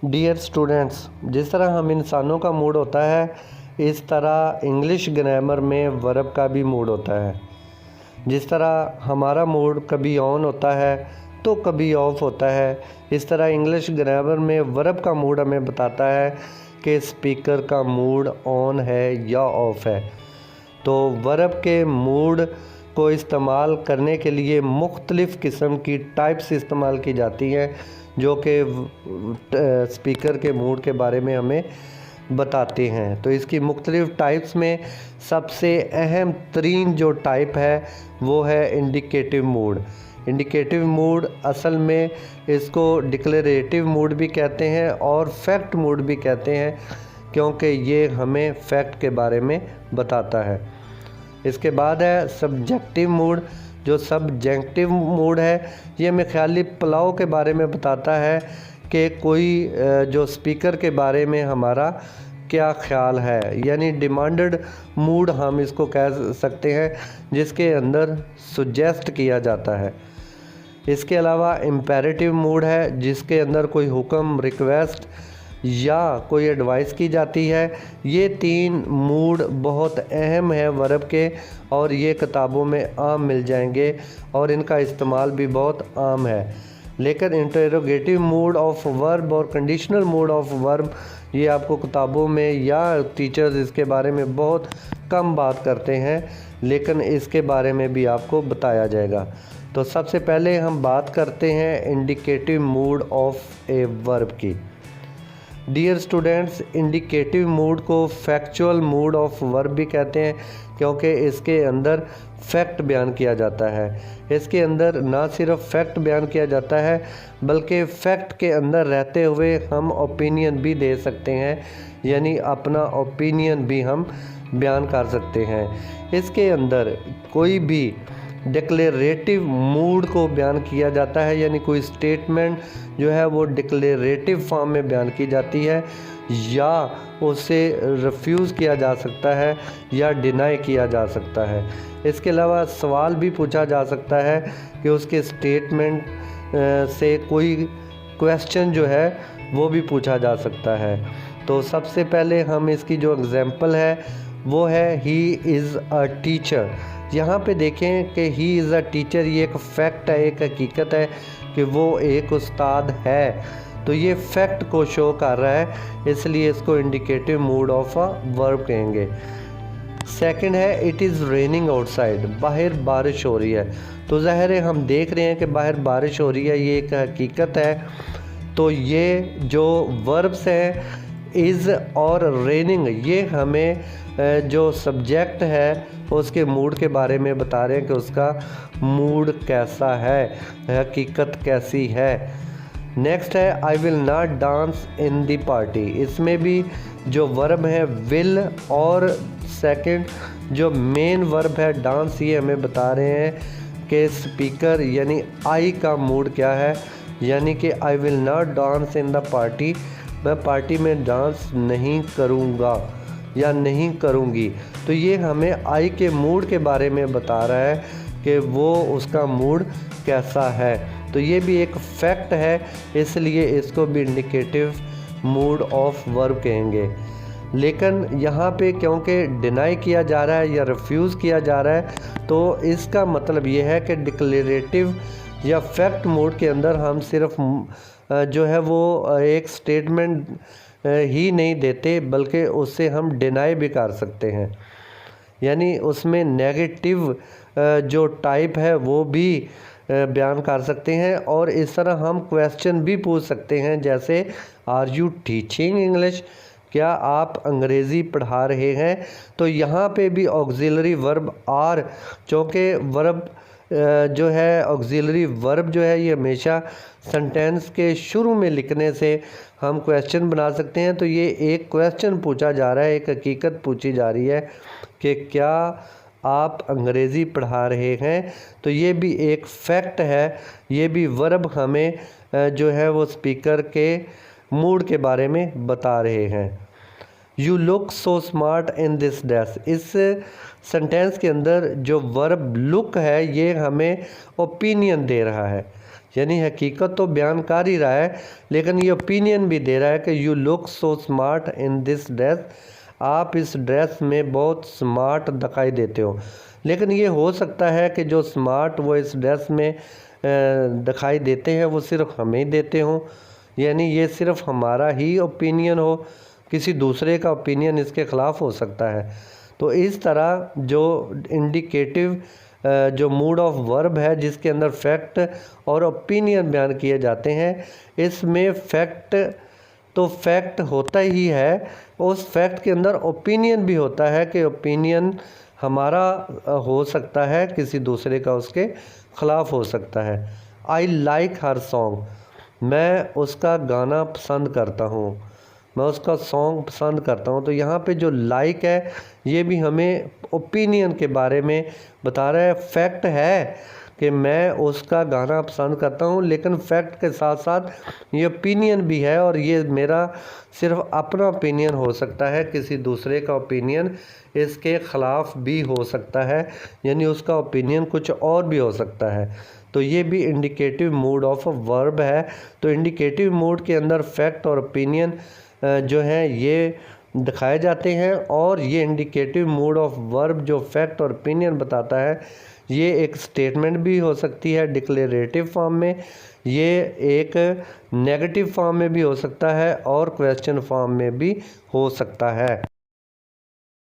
Dear students, जिस तरह हम इंसानों का मूड होता है, इस तरह इंग्लिश ग्रामर में वर्ब का भी मूड होता है। जिस तरह हमारा मूड कभी ऑन होता है तो कभी ऑफ होता है, इस तरह इंग्लिश ग्रामर में वर्ब का मूड हमें बताता है कि स्पीकर का मूड ऑन है या ऑफ है। तो वर्ब के मूड को इस्तेमाल करने के लिए मुख्तलिफ़ किस्म की टाइप्स इस्तेमाल की जाती हैं, जो कि स्पीकर के मूड के बारे में हमें बताते हैं। तो इसकी मुख्तलिफ़ टाइप्स में सबसे अहम तरीन जो टाइप है वो है इंडिकेटिव मूड। इंडिकेटिव मूड असल में इसको डिक्लेरेटिव मूड भी कहते हैं और फैक्ट मूड भी कहते हैं, क्योंकि ये हमें फैक्ट के बारे में बताता है। इसके बाद है सब्जेक्टिव मूड। जो सब्जेक्टिव मूड है ये हमें ख्याली पुलाव के बारे में बताता है कि कोई जो स्पीकर के बारे में हमारा क्या ख्याल है, यानी डिमांडेड मूड हम इसको कह सकते हैं, जिसके अंदर सुजेस्ट किया जाता है। इसके अलावा इम्पेरेटिव मूड है, जिसके अंदर कोई हुक्म, रिक्वेस्ट या कोई एडवाइस की जाती है। ये तीन मूड बहुत अहम है वर्ब के, और ये किताबों में आम मिल जाएंगे और इनका इस्तेमाल भी बहुत आम है। लेकिन इंटरोगेटिव मूड ऑफ वर्ब और कंडीशनल मूड ऑफ वर्ब ये आपको किताबों में या टीचर्स इसके बारे में बहुत कम बात करते हैं, लेकिन इसके बारे में भी आपको बताया जाएगा। तो सबसे पहले हम बात करते हैं indicative mood off a verb की। डियर स्टूडेंट्स, इंडिकेटिव मूड को फैक्चुअल मूड ऑफ वर्ब भी कहते हैं, क्योंकि इसके अंदर फैक्ट बयान किया जाता है। इसके अंदर ना सिर्फ फैक्ट बयान किया जाता है, बल्कि फैक्ट के अंदर रहते हुए हम ओपिनियन भी दे सकते हैं, यानी अपना ओपिनियन भी हम बयान कर सकते हैं। इसके अंदर कोई भी डिक्लेरेटिव मूड को बयान किया जाता है, यानी कोई स्टेटमेंट जो है वो डिक्लेरेटिव फॉर्म में बयान की जाती है, या उसे रिफ्यूज़ किया जा सकता है या डिनाई किया जा सकता है। इसके अलावा सवाल भी पूछा जा सकता है कि उसके स्टेटमेंट से कोई क्वेश्चन जो है वो भी पूछा जा सकता है। तो सबसे पहले हम इसकी जो एग्जांपल है वो है ही इज़ अ टीचर। यहाँ पे देखें कि ही इज़ अ टीचर, ये एक फैक्ट है, एक हकीकत है कि वो एक उस्ताद है। तो ये फैक्ट को शो कर रहा है, इसलिए इसको indicative mood of a verb कहेंगे। सेकंड है इट इज़ रेनिंग आउटसाइड, बाहर बारिश हो रही है। तो ज़ाहिर है हम देख रहे हैं कि बाहर बारिश हो रही है, ये एक हकीकत है। तो ये जो वर्ब्स हैं इज़ और रेनिंग, ये हमें जो सब्जेक्ट है उसके मूड के बारे में बता रहे हैं कि उसका मूड कैसा है, हकीकत कैसी है। नेक्स्ट है I will not dance in the party. इसमें भी जो वर्ब है विल और सेकंड जो मेन वर्ब है डांस, ये हमें बता रहे हैं कि स्पीकर यानी आई का मूड क्या है, यानी कि I will not dance in the party, मैं पार्टी में डांस नहीं करूँगा या नहीं करूँगी। तो ये हमें आई के मूड के बारे में बता रहा है कि वो उसका मूड कैसा है। तो ये भी एक फैक्ट है, इसलिए इसको भी इंडिकेटिव मूड ऑफ वर्ब कहेंगे। लेकिन यहाँ पे क्योंकि डिनाई किया जा रहा है या रिफ्यूज़ किया जा रहा है, तो इसका मतलब ये है कि डिक्लेरेटिव या फैक्ट मूड के अंदर हम सिर्फ जो है वो एक स्टेटमेंट ही नहीं देते, बल्कि उससे हम डिनाई भी कर सकते हैं, यानी उसमें नेगेटिव जो टाइप है वो भी बयान कर सकते हैं। और इस तरह हम क्वेश्चन भी पूछ सकते हैं, जैसे आर यू टीचिंग इंग्लिश, क्या आप अंग्रेज़ी पढ़ा रहे हैं। तो यहाँ पे भी ऑक्सिलरी वर्ब आर, चूँकि वर्ब जो है ऑक्सिलरी वर्ब जो है ये हमेशा सेंटेंस के शुरू में लिखने से हम क्वेश्चन बना सकते हैं। तो ये एक क्वेश्चन पूछा जा रहा है, एक हकीकत पूछी जा रही है कि क्या आप अंग्रेज़ी पढ़ा रहे हैं। तो ये भी एक फैक्ट है, ये भी वर्ब हमें जो है वो स्पीकर के मूड के बारे में बता रहे हैं। You look so smart in this dress, इस सेंटेंस के अंदर जो वर्ब लुक है ये हमें ओपिनियन दे रहा है, यानी हकीकत तो बयान कर ही रहा है, लेकिन ये ओपिनियन भी दे रहा है कि you look so smart in this dress, आप इस ड्रेस में बहुत स्मार्ट दिखाई देते हो। लेकिन ये हो सकता है कि जो स्मार्ट वो इस ड्रेस में दिखाई देते हैं वो सिर्फ हमें ही देते हों, यानी ये सिर्फ हमारा ही ओपिनियन हो, किसी दूसरे का ओपिनियन इसके ख़िलाफ़ हो सकता है। तो इस तरह जो इंडिकेटिव जो मूड ऑफ वर्ब है जिसके अंदर फैक्ट और ओपिनियन बयान किए जाते हैं, इसमें फैक्ट तो फैक्ट होता ही है, उस फैक्ट के अंदर ओपिनियन भी होता है कि ओपिनियन हमारा हो सकता है, किसी दूसरे का उसके ख़िलाफ़ हो सकता है। आई लाइक हर सॉन्ग, मैं उसका गाना पसंद करता हूँ, मैं उसका सॉन्ग पसंद करता हूँ। तो यहाँ पे जो लाइक है ये भी हमें ओपिनियन के बारे में बता रहा है। फैक्ट है कि मैं उसका गाना पसंद करता हूँ, लेकिन फैक्ट के साथ साथ ये ओपिनियन भी है, और ये मेरा सिर्फ अपना ओपिनियन हो सकता है, किसी दूसरे का ओपिनियन इसके ख़िलाफ़ भी हो सकता है, यानी उसका ओपिनियन कुछ और भी हो सकता है। तो ये भी इंडिकेटिव मूड ऑफ वर्ब है। तो इंडिकेटिव मूड के अंदर फैक्ट और ओपिनियन जो है ये दिखाए जाते हैं, और ये इंडिकेटिव मूड ऑफ वर्ब जो फैक्ट और ओपिनियन बताता है ये एक स्टेटमेंट भी हो सकती है डिक्लेरेटिव फॉर्म में, ये एक नेगेटिव फॉर्म में भी हो सकता है, और क्वेश्चन फॉर्म में भी हो सकता है।